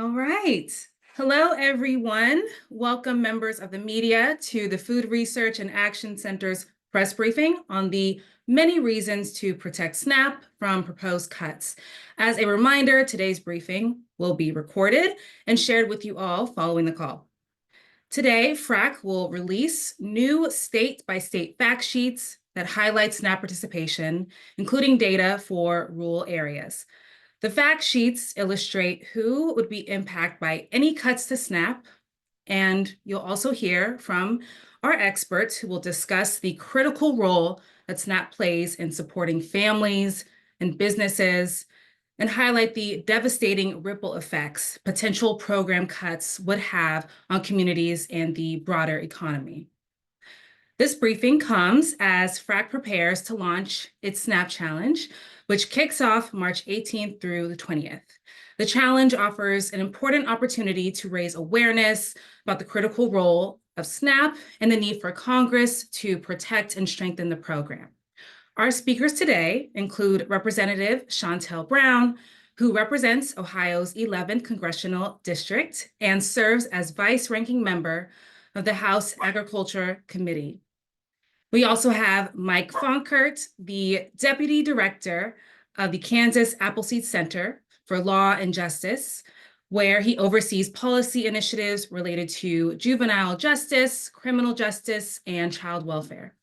All right. Hello, everyone. Welcome, members of the media, to the Food Research and Action Center's press briefing on the many reasons to protect SNAP from proposed cuts. As a reminder, today's briefing will be recorded and shared with you all following the call. Today, FRAC will release new state-by-state fact sheets that highlight SNAP participation, including data for rural areas. The fact sheets illustrate who would be impacted by any cuts to SNAP, and you'll also hear from our experts who will discuss the critical role that SNAP plays in supporting families and businesses and highlight the devastating ripple effects potential program cuts would have on communities and the broader economy. This briefing comes as FRAC prepares to launch its SNAP Challenge, which kicks off March 18th through the 20th. The challenge offers an important opportunity to raise awareness about the critical role of SNAP and the need for Congress to protect and strengthen the program. Our speakers today include Representative Shontel Brown, who represents Ohio's 11th Congressional District and serves as vice-ranking member of the House Agriculture Committee. We also have Mike Fonkert, the Deputy Director of the Kansas Appleseed Center for Law and Justice, where he oversees policy initiatives related to juvenile justice, criminal justice, and child welfare.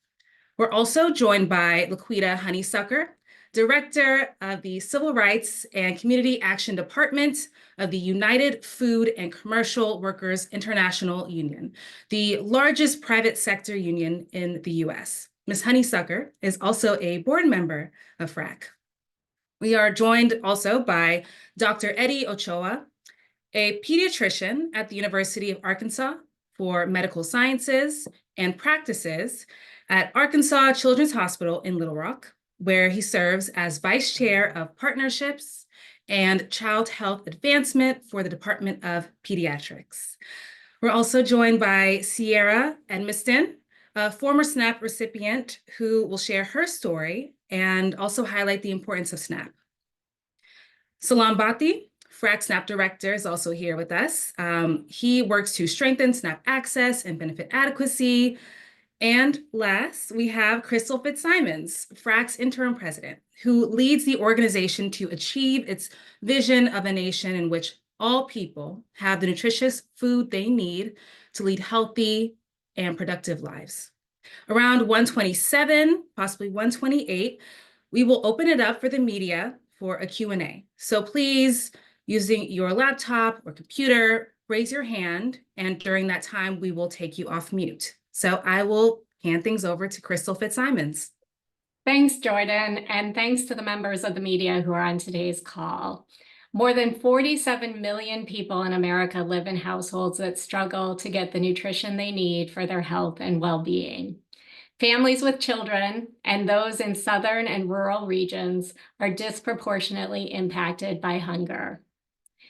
We're also joined by Laquita Honeysucker, Director of the Civil Rights and Community Action Department of the United Food and Commercial Workers International Union, the largest private sector union in the US. Ms. Honeysucker is also a board member of FRAC. We are joined also by Dr. Eddie Ochoa, a pediatrician at the University of Arkansas for Medical Sciences and practices at Arkansas Children's Hospital in Little Rock, where he serves as Vice Chair of Partnerships and Child Health Advancement for the Department of Pediatrics. We're also joined by Sierra Edmiston, a former SNAP recipient who will share her story and also highlight the importance of SNAP. Salam Bhatti, FRAC SNAP Director, is also here with us. He works to strengthen SNAP access and benefit adequacy. And last, we have Crystal Fitzsimons, FRAC's interim president, who leads the organization to achieve its vision of a nation in which all people have the nutritious food they need to lead healthy and productive lives. Around 1:27, possibly 1:28, we will open it up for the media for a Q&A. So please, using your laptop or computer, raise your hand, and during that time, we will take you off mute. So I will hand things over to Crystal Fitzsimons. Thanks, Jordan, and thanks to the members of the media who are on today's call. More than 47 million people in America live in households that struggle to get the nutrition they need for their health and well-being. Families with children and those in southern and rural regions are disproportionately impacted by hunger.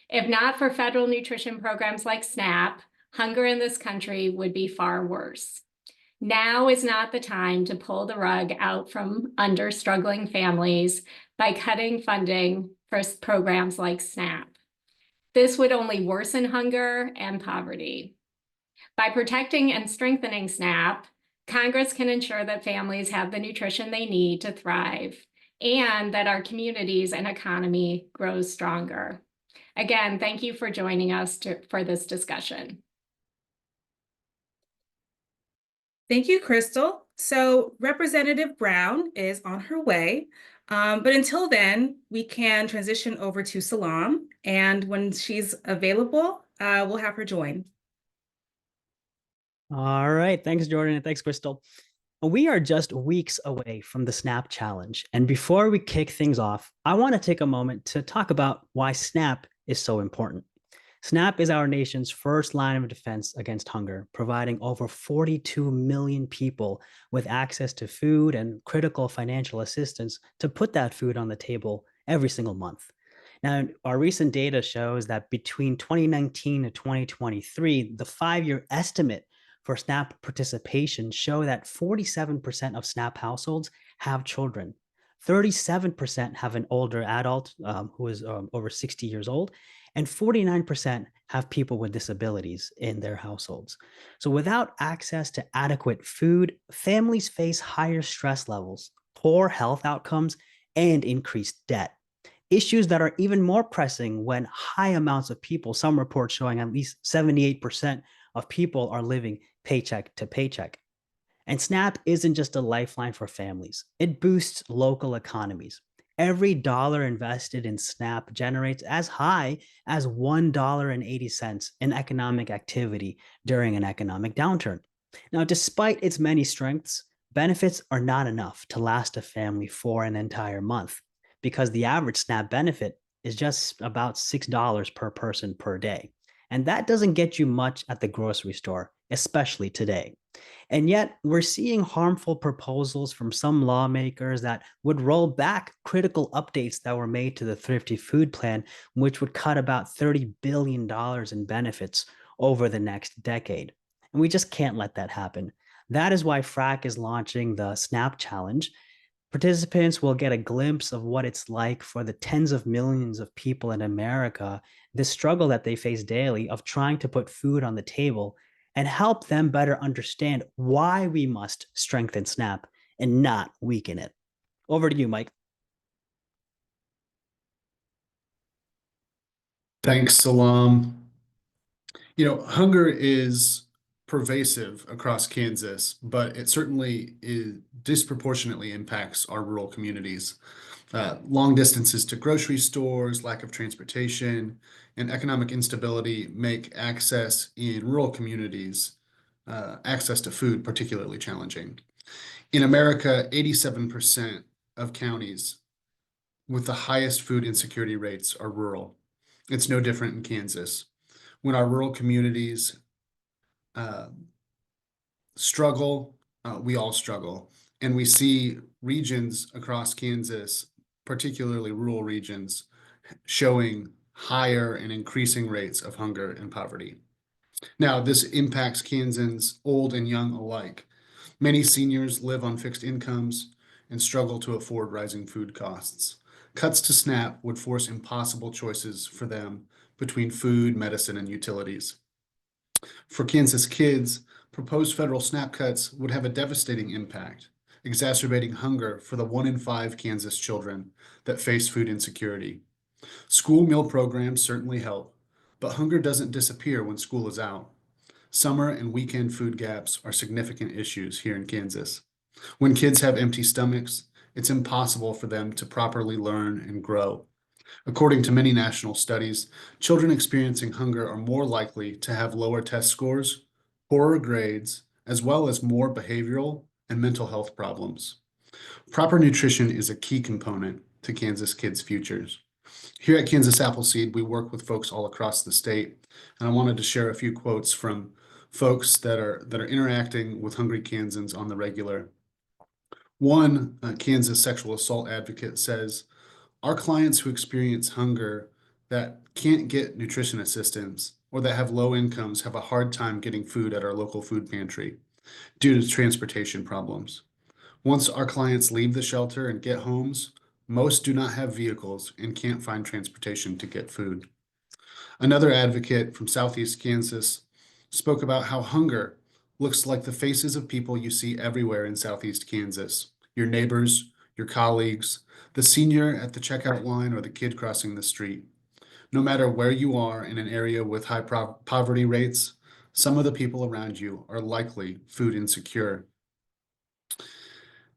If not for federal nutrition programs like SNAP, hunger in this country would be far worse. Now is not the time to pull the rug out from under struggling families by cutting funding for programs like SNAP. This would only worsen hunger and poverty. By protecting and strengthening SNAP, Congress can ensure that families have the nutrition they need to thrive and that our communities and economy grows stronger. Again, thank you for joining us for this discussion. Thank you, Crystal. So Representative Brown is on her way, but until then, we can transition over to Salam, and when she's available, we'll have her join. All right, thanks, Jordan, and thanks, Crystal. We are just weeks away from the SNAP Challenge, and before we kick things off, I want to take a moment to talk about why SNAP is so important. SNAP is our nation's first line of defense against hunger, providing over 42 million people with access to food and critical financial assistance to put that food on the table every single month. Now, our recent data shows that between 2019 and 2023, the 5-year estimate for SNAP participation show that 47% of SNAP households have children. 37% have an older adult who is over 60 years old, and 49% have people with disabilities in their households. So without access to adequate food, families face higher stress levels, poor health outcomes, and increased debt. Issues that are even more pressing when high amounts of people, some reports showing at least 78% of people are living paycheck to paycheck. And SNAP isn't just a lifeline for families, it boosts local economies. Every dollar invested in SNAP generates as high as $1.80 in economic activity during an economic downturn. Now, despite its many strengths, benefits are not enough to last a family for an entire month because the average SNAP benefit is just about $6 per person per day. And that doesn't get you much at the grocery store, especially today. And yet, we're seeing harmful proposals from some lawmakers that would roll back critical updates that were made to the Thrifty Food Plan, which would cut about $30 billion in benefits over the next decade. And we just can't let that happen. That is why FRAC is launching the SNAP Challenge. Participants will get a glimpse of what it's like for the tens of millions of people in America, the struggle that they face daily of trying to put food on the table, and help them better understand why we must strengthen SNAP and not weaken it. Over to you, Mike. Thanks, Salam. You know, hunger is pervasive across Kansas, but it certainly disproportionately impacts our rural communities. Long distances to grocery stores, lack of transportation, and economic instability make access in rural communities, access to food particularly challenging. In America, 87% of counties with the highest food insecurity rates are rural. It's no different in Kansas. When our rural communities struggle, we all struggle. And we see regions across Kansas, particularly rural regions, showing higher and increasing rates of hunger and poverty. Now, this impacts Kansans, old and young alike. Many seniors live on fixed incomes and struggle to afford rising food costs. Cuts to SNAP would force impossible choices for them between food, medicine, and utilities. For Kansas kids, proposed federal SNAP cuts would have a devastating impact, exacerbating hunger for the 1 in 5 Kansas children that face food insecurity. School meal programs certainly help, but hunger doesn't disappear when school is out. Summer and weekend food gaps are significant issues here in Kansas. When kids have empty stomachs, it's impossible for them to properly learn and grow. According to many national studies, children experiencing hunger are more likely to have lower test scores, poorer grades, as well as more behavioral and mental health problems. Proper nutrition is a key component to Kansas kids' futures. Here at Kansas Appleseed, we work with folks all across the state, and I wanted to share a few quotes from folks that are interacting with hungry Kansans on the regular. One Kansas sexual assault advocate says, "Our clients who experience hunger that can't get nutrition assistance or that have low incomes have a hard time getting food at our local food pantry due to transportation problems. Once our clients leave the shelter and get homes, most do not have vehicles and can't find transportation to get food." Another advocate from Southeast Kansas spoke about how hunger looks like the faces of people you see everywhere in Southeast Kansas, your neighbors, your colleagues, the senior at the checkout line, or the kid crossing the street. No matter where you are in an area with high poverty rates, some of the people around you are likely food insecure.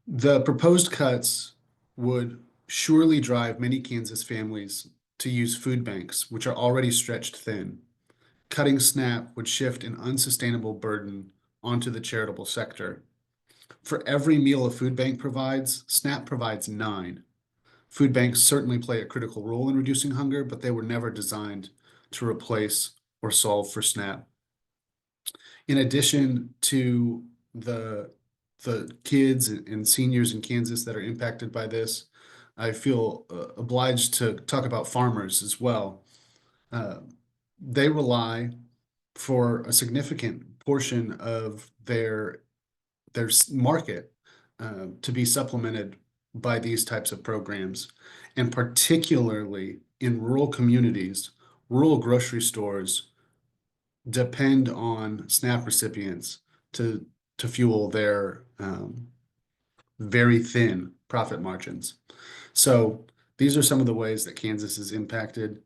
The proposed cuts would surely drive many Kansas families to use food banks, which are already stretched thin. Cutting SNAP would shift an unsustainable burden onto the charitable sector. For every meal a food bank provides, SNAP provides 9. Food banks certainly play a critical role in reducing hunger, but they were never designed to replace or solve for SNAP. In addition to the kids and seniors in Kansas that are impacted by this, I feel obliged to talk about farmers as well. They rely for a significant portion of their market to be supplemented by these types of programs. And particularly in rural communities, rural grocery stores depend on SNAP recipients to fuel their very thin profit margins. So these are some of the ways that Kansas is impacted,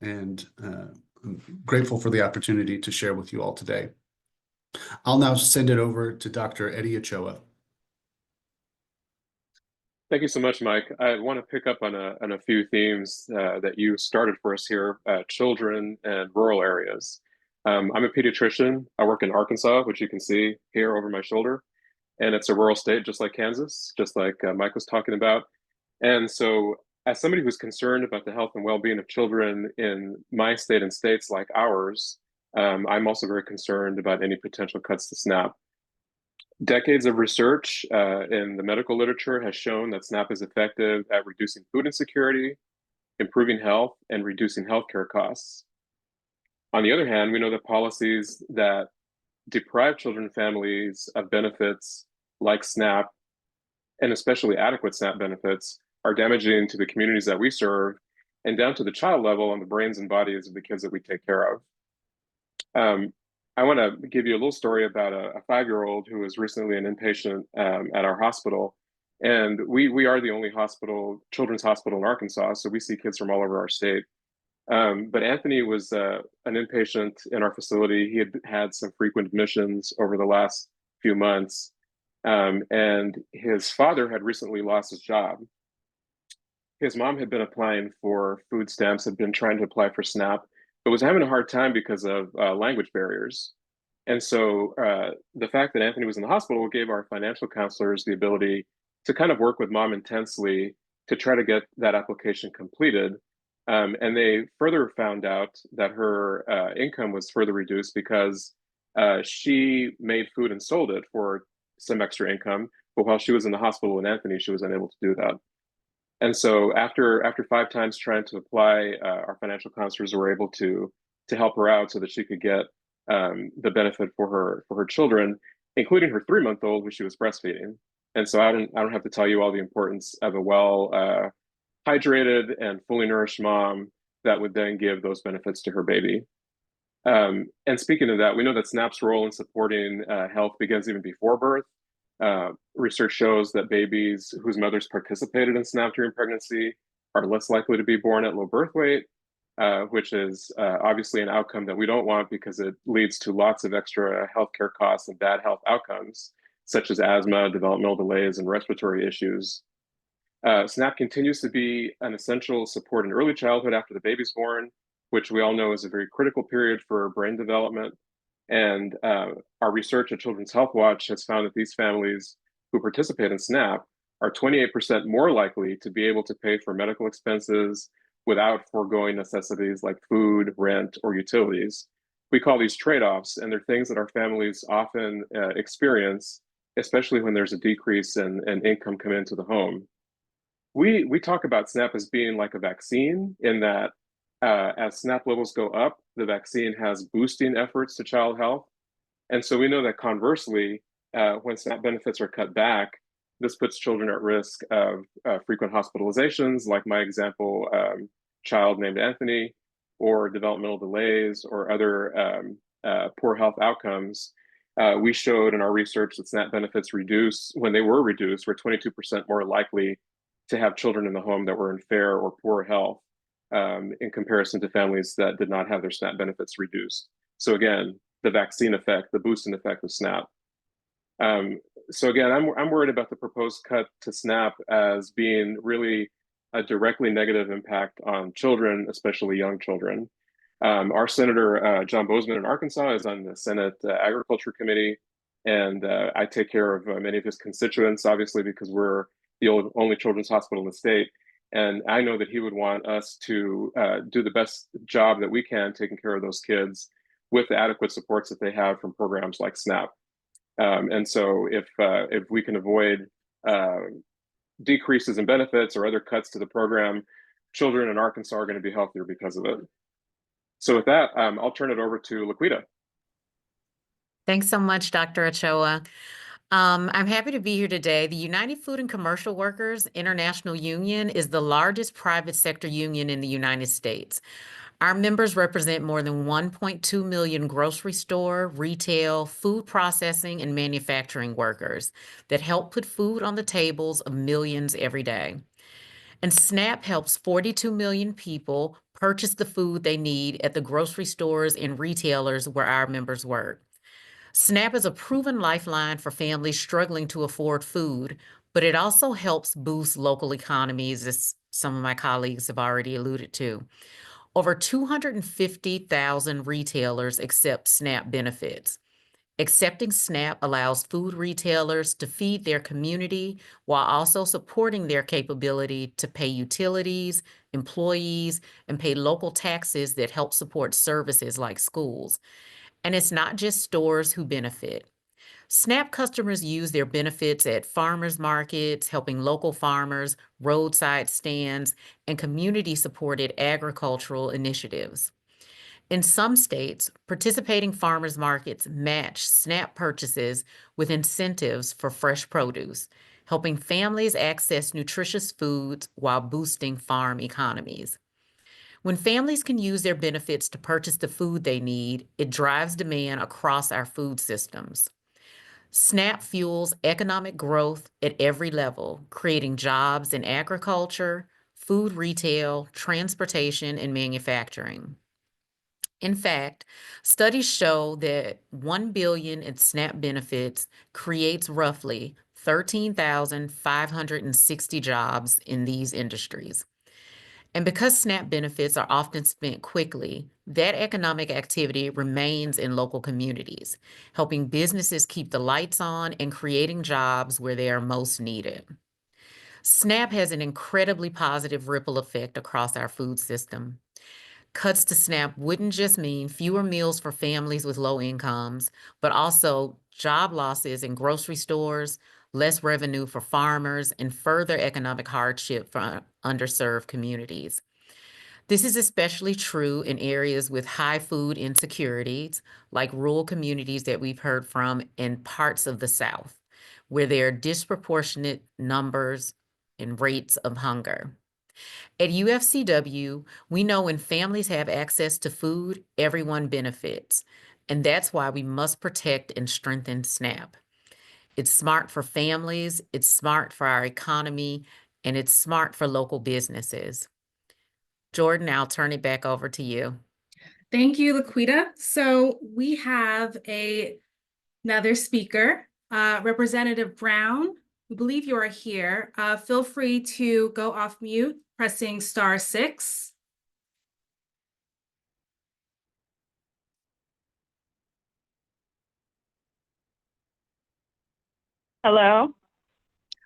and I'm grateful for the opportunity to share with you all today. I'll now send it over to Dr. Eddie Ochoa. Thank you so much, Mike. I want to pick up on a few themes that you started for us here, children and rural areas. I'm a pediatrician. I work in Arkansas, which you can see here over my shoulder. And it's a rural state, just like Kansas, just like Mike was talking about. And so as somebody who's concerned about the health and well-being of children in my state and states like ours, I'm also very concerned about any potential cuts to SNAP. Decades of research in the medical literature has shown that SNAP is effective at reducing food insecurity, improving health, and reducing healthcare costs. On the other hand, we know that policies that deprive children and families of benefits like SNAP, and especially adequate SNAP benefits, are damaging to the communities that we serve and down to the child level on the brains and bodies of the kids that we take care of. I want to give you a little story about a 5-year-old who was recently an inpatient at our hospital. And we are the only children's hospital in Arkansas, so we see kids from all over our state. But Anthony was an inpatient in our facility. He had had some frequent admissions over the last few months. And his father had recently lost his job. His mom had been applying for food stamps, had been trying to apply for SNAP, but was having a hard time because of language barriers. And so the fact that Anthony was in the hospital gave our financial counselors the ability to kind of work with mom intensely to try to get that application completed. And they further found out that her income was further reduced because she made food and sold it for some extra income. But while she was in the hospital with Anthony, she was unable to do that. And so after 5 times trying to apply, our financial counselors were able to help her out so that she could get the benefit for her children, including her 3-month-old, who she was breastfeeding. And so I don't have to tell you all the importance of a well hydrated and fully nourished mom that would then give those benefits to her baby. And speaking of that, we know that SNAP's role in supporting health begins even before birth. Research shows that babies whose mothers participated in SNAP during pregnancy are less likely to be born at low birth weight, which is obviously an outcome that we don't want because it leads to lots of extra healthcare costs and bad health outcomes, such as asthma, developmental delays, and respiratory issues. SNAP continues to be an essential support in early childhood after the baby's born, which we all know is a very critical period for brain development. And our research at Children's Health Watch has found that these families who participate in SNAP are 28% more likely to be able to pay for medical expenses without foregoing necessities like food, rent, or utilities. We call these trade-offs, and they're things that our families often experience, especially when there's a decrease in income coming into the home. We talk about SNAP as being like a vaccine in that as SNAP levels go up, the vaccine has boosting efforts to child health. And so we know that conversely, when SNAP benefits are cut back, this puts children at risk of frequent hospitalizations, like my example, child named Anthony, or developmental delays or other poor health outcomes. We showed in our research that SNAP benefits when they were reduced, were 22% more likely to have children in the home that were in fair or poor health in comparison to families that did not have their SNAP benefits reduced. So again, the vaccine effect, the boosting effect of SNAP. So again, I'm worried about the proposed cut to SNAP as being really a directly negative impact on children, especially young children. Our Senator John Boozman in Arkansas is on the Senate Agriculture Committee, and I take care of many of his constituents, obviously, because we're the only children's hospital in the state. And I know that he would want us to do the best job that we can taking care of those kids with the adequate supports that they have from programs like SNAP. And so if we can avoid decreases in benefits or other cuts to the program, children in Arkansas are going to be healthier because of it. So with that, I'll turn it over to Laquita. Thanks so much, Dr. Ochoa. I'm happy to be here today. The United Food and Commercial Workers International Union is the largest private sector union in the United States. Our members represent more than 1.2 million grocery store, retail, food processing, and manufacturing workers that help put food on the tables of millions every day. And SNAP helps 42 million people purchase the food they need at the grocery stores and retailers where our members work. SNAP is a proven lifeline for families struggling to afford food, but it also helps boost local economies, as some of my colleagues have already alluded to. Over 250,000 retailers accept SNAP benefits. Accepting SNAP allows food retailers to feed their community while also supporting their capability to pay utilities, employees, and pay local taxes that help support services like schools. And it's not just stores who benefit. SNAP customers use their benefits at farmers markets, helping local farmers, roadside stands, and community-supported agricultural initiatives. In some states, participating farmers markets match SNAP purchases with incentives for fresh produce, helping families access nutritious foods while boosting farm economies. When families can use their benefits to purchase the food they need, it drives demand across our food systems. SNAP fuels economic growth at every level, creating jobs in agriculture, food retail, transportation, and manufacturing. In fact, studies show that 1 billion in SNAP benefits creates roughly 13,560 jobs in these industries. And because SNAP benefits are often spent quickly, that economic activity remains in local communities, helping businesses keep the lights on and creating jobs where they are most needed. SNAP has an incredibly positive ripple effect across our food system. Cuts to SNAP wouldn't just mean fewer meals for families with low incomes, but also job losses in grocery stores, less revenue for farmers, and further economic hardship for underserved communities. This is especially true in areas with high food insecurities, like rural communities that we've heard from in parts of the South, where there are disproportionate numbers and rates of hunger. At UFCW, we know when families have access to food, everyone benefits. And that's why we must protect and strengthen SNAP. It's smart for families, it's smart for our economy, and it's smart for local businesses. Jordan, I'll turn it back over to you. Thank you, Laquita. So we have another speaker, Representative Brown. We believe you are here. Feel free to go off mute, pressing *6. Hello?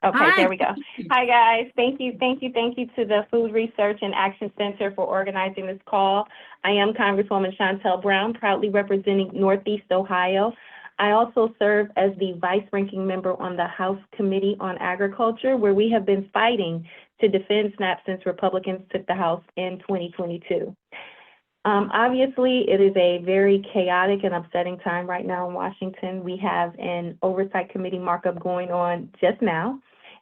Okay, Hi. there we go. Hi, guys. Thank you to the Food Research and Action Center for organizing this call. I am Congresswoman Shontel Brown, proudly representing Northeast Ohio. I also serve as the vice-ranking member on the House Committee on Agriculture, where we have been fighting to defend SNAP since Republicans took the House in 2022. Obviously, it is a very chaotic and upsetting time right now in Washington. We have an oversight committee markup going on just now.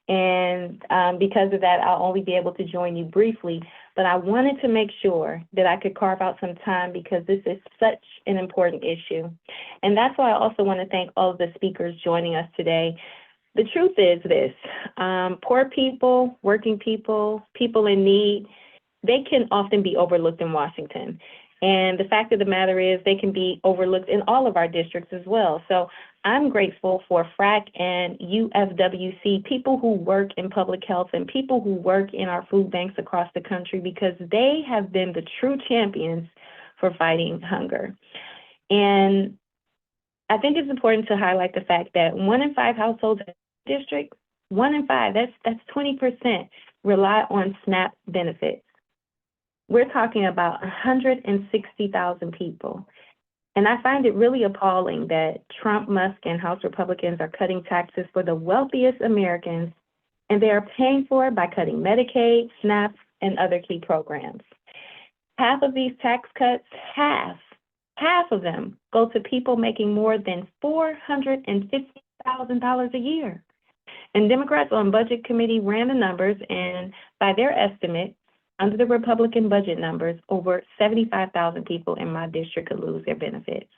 And because of that, I'll only be able to join you briefly. But I wanted to make sure that I could carve out some time because this is such an important issue. And that's why I also want to thank all of the speakers joining us today. The truth is this, poor people, working people, people in need, they can often be overlooked in Washington. And the fact of the matter is they can be overlooked in all of our districts as well. So I'm grateful for FRAC and UFWC, people who work in public health and people who work in our food banks across the country, because they have been the true champions for fighting hunger. And I think it's important to highlight the fact that 1 in 5 households in the district, 1 in 5, that's 20%, rely on SNAP benefits. We're talking about 160,000 people. And I find it really appalling that Trump, Musk, and House Republicans are cutting taxes for the wealthiest Americans, and they are paying for it by cutting Medicaid, SNAP, and other key programs. Half of these tax cuts, half of them go to people making more than $450 $6,000 a year. And Democrats on Budget Committee ran the numbers, and by their estimate, under the Republican budget numbers, over 75,000 people in my district could lose their benefits.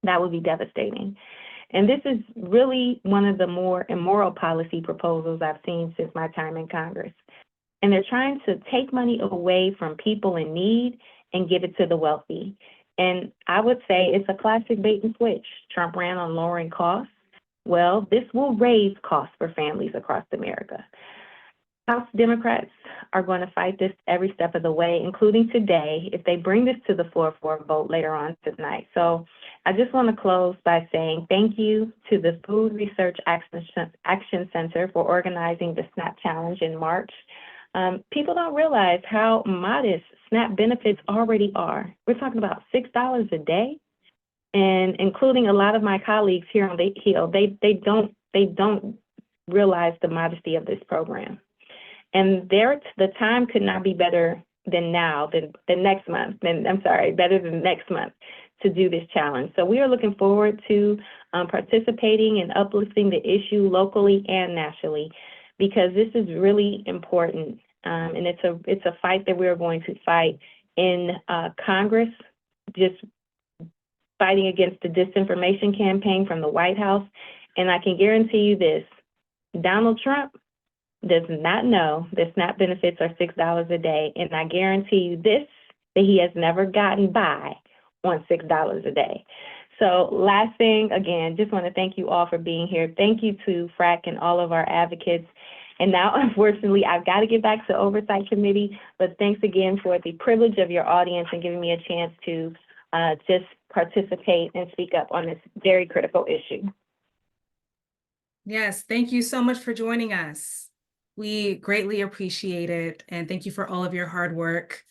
That would be devastating. And this is really one of the more immoral policy proposals I've seen since my time in Congress. And they're trying to take money away from people in need and give it to the wealthy. And I would say it's a classic bait and switch. Trump ran on lowering costs. Well, this will raise costs for families across America. House Democrats are going to fight this every step of the way, including today, if they bring this to the floor for a vote later on tonight. So I just want to close by saying thank you to the Food Research Action Center for organizing the SNAP Challenge in March. People don't realize how modest SNAP benefits already are. We're talking about $6 a day, and including a lot of my colleagues here on the Hill, they don't realize the modesty of this program. And the time could not be better than now, than next month, better than next month to do this challenge. So we are looking forward to participating and uplifting the issue locally and nationally, because this is really important. And it's a fight that we are going to fight in Congress, just fighting against the disinformation campaign from the White House. And I can guarantee you this, Donald Trump does not know that SNAP benefits are $6 a day. And I guarantee you this, that he has never gotten by on $6 a day. So last thing, again, just want to thank you all for being here. Thank you to FRAC and all of our advocates. And now, unfortunately, I've got to get back to Oversight Committee, but thanks again for the privilege of your audience and giving me a chance to just participate and speak up on this very critical issue. Yes, thank you so much for joining us. We greatly appreciate it, and thank you for all of your hard work.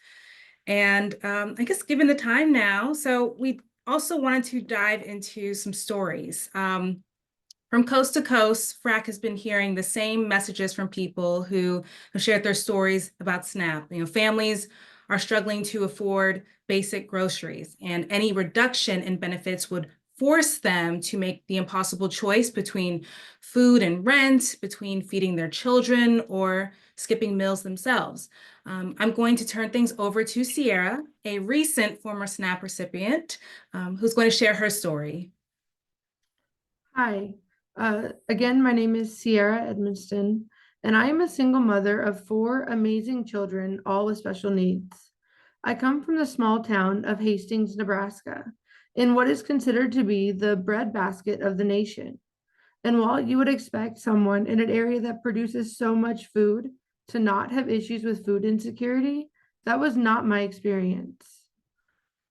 And I guess given the time now, so we also wanted to dive into some stories. From coast to coast, FRAC has been hearing the same messages from people who have shared their stories about SNAP. Families are struggling to afford basic groceries, and any reduction in benefits would force them to make the impossible choice between food and rent, between feeding their children or skipping meals themselves. I'm going to turn things over to Sierra, a recent former SNAP recipient, who's going to share her story. Hi, again, my name is Sierra Edmonston, and I am a single mother of 4 amazing children, all with special needs. I come from the small town of Hastings, Nebraska, in what is considered to be the breadbasket of the nation. And while you would expect someone in an area that produces so much food to not have issues with food insecurity, that was not my experience.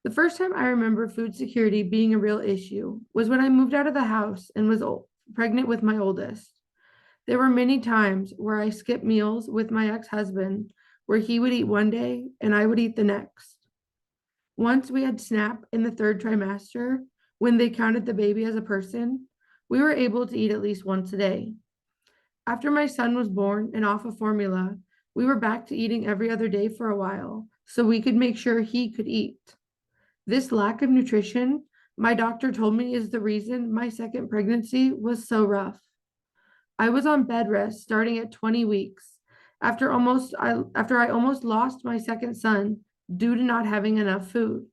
The first time I remember food security being a real issue was when I moved out of the house and was pregnant with my oldest. There were many times where I skipped meals with my ex-husband, where he would eat one day and I would eat the next. Once we had SNAP in the 3rd trimester, when they counted the baby as a person, we were able to eat at least once a day. After my son was born and off of formula, we were back to eating every other day for a while, so we could make sure he could eat. This lack of nutrition, my doctor told me, is the reason my 2nd pregnancy was so rough. I was on bed rest starting at 20 weeks after I almost lost my 2nd son due to not having enough food.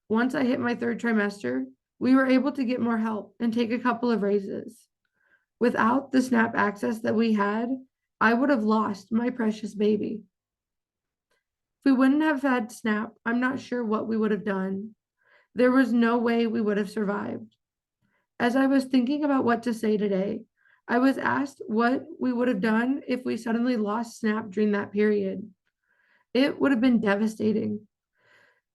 Once I hit my 3rd trimester, we were able to get more help and take a couple of raises. Without the SNAP access that we had, I would have lost my precious baby. If we wouldn't have had SNAP, I'm not sure what we would have done. There was no way we would have survived. As I was thinking about what to say today, I was asked what we would have done if we suddenly lost SNAP during that period. It would have been devastating.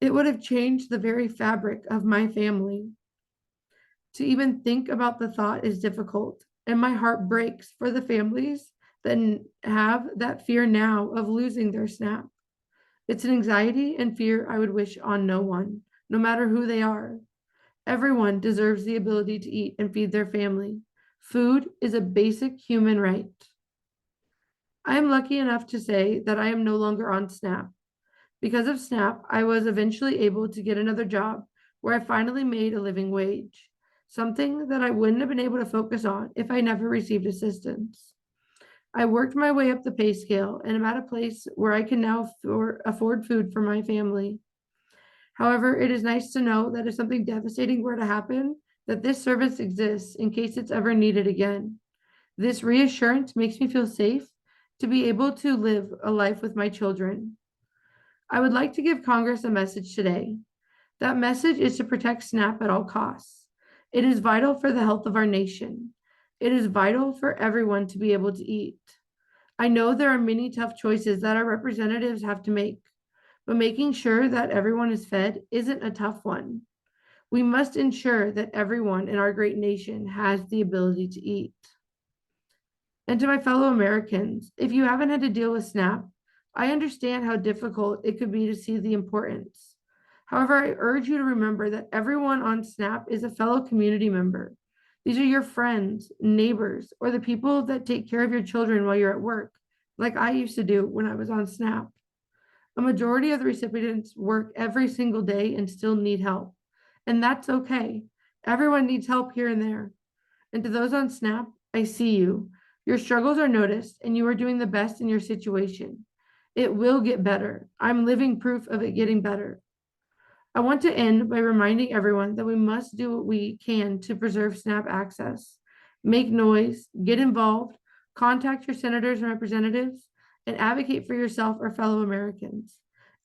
It would have changed the very fabric of my family. To even think about the thought is difficult, and my heart breaks for the families that have that fear now of losing their SNAP. It's an anxiety and fear I would wish on no one, no matter who they are. Everyone deserves the ability to eat and feed their family. Food is a basic human right. I am lucky enough to say that I am no longer on SNAP. Because of SNAP, I was eventually able to get another job where I finally made a living wage. something that I wouldn't have been able to focus on if I never received assistance. I worked my way up the pay scale and am at a place where I can now afford food for my family. However, it is nice to know that if something devastating were to happen, that this service exists in case it's ever needed again. This reassurance makes me feel safe to be able to live a life with my children. I would like to give Congress a message today. That message is to protect SNAP at all costs. It is vital for the health of our nation. It is vital for everyone to be able to eat. I know there are many tough choices that our representatives have to make, but making sure that everyone is fed isn't a tough one. We must ensure that everyone in our great nation has the ability to eat. And to my fellow Americans, if you haven't had to deal with SNAP, I understand how difficult it could be to see the importance. However, I urge you to remember that everyone on SNAP is a fellow community member. These are your friends, neighbors, or the people that take care of your children while you're at work, like I used to do when I was on SNAP. A majority of the recipients work every single day and still need help. And that's okay. Everyone needs help here and there. And to those on SNAP, I see you. Your struggles are noticed and you are doing the best in your situation. It will get better. I'm living proof of it getting better. I want to end by reminding everyone that we must do what we can to preserve SNAP access. Make noise, get involved, contact your senators and representatives, and advocate for yourself or fellow Americans.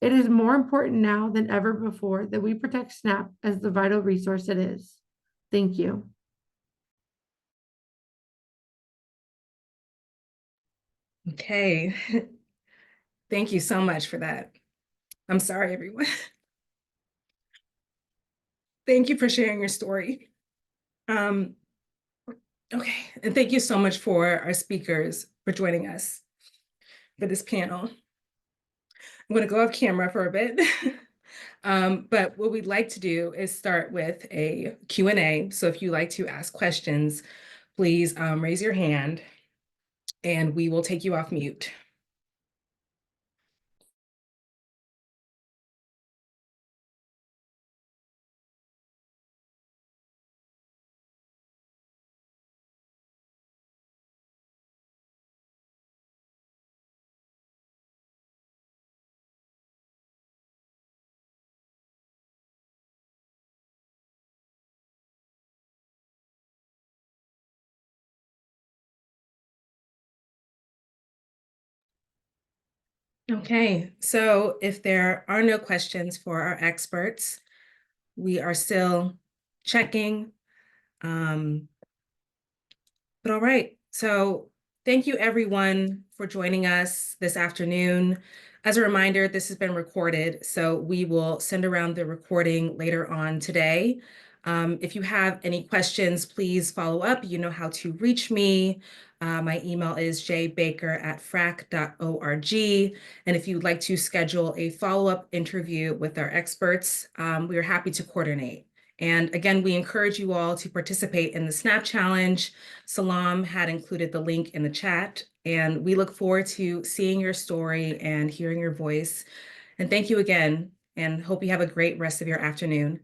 It is more important now than ever before that we protect SNAP as the vital resource it is. Thank you. Okay. Thank you so much for that. I'm sorry, everyone. Thank you for sharing your story. Okay, and thank you so much for our speakers for joining us for this panel. I'm going to go off camera for a bit. But what we'd like to do is start with a Q&A. So if you'd like to ask questions, please raise your hand and we will take you off mute. Okay, so if there are no questions for our experts, we are still checking. But all right, so thank you everyone for joining us this afternoon. As a reminder, this has been recorded, so we will send around the recording later on today. If you have any questions, please follow up. You know how to reach me. My email is jbaker@frac.org. And if you'd like to schedule a follow-up interview with our experts, we are happy to coordinate. And again, we encourage you all to participate in the SNAP Challenge. Salam had included the link in the chat, and we look forward to seeing your story and hearing your voice. And thank you again, and hope you have a great rest of your afternoon.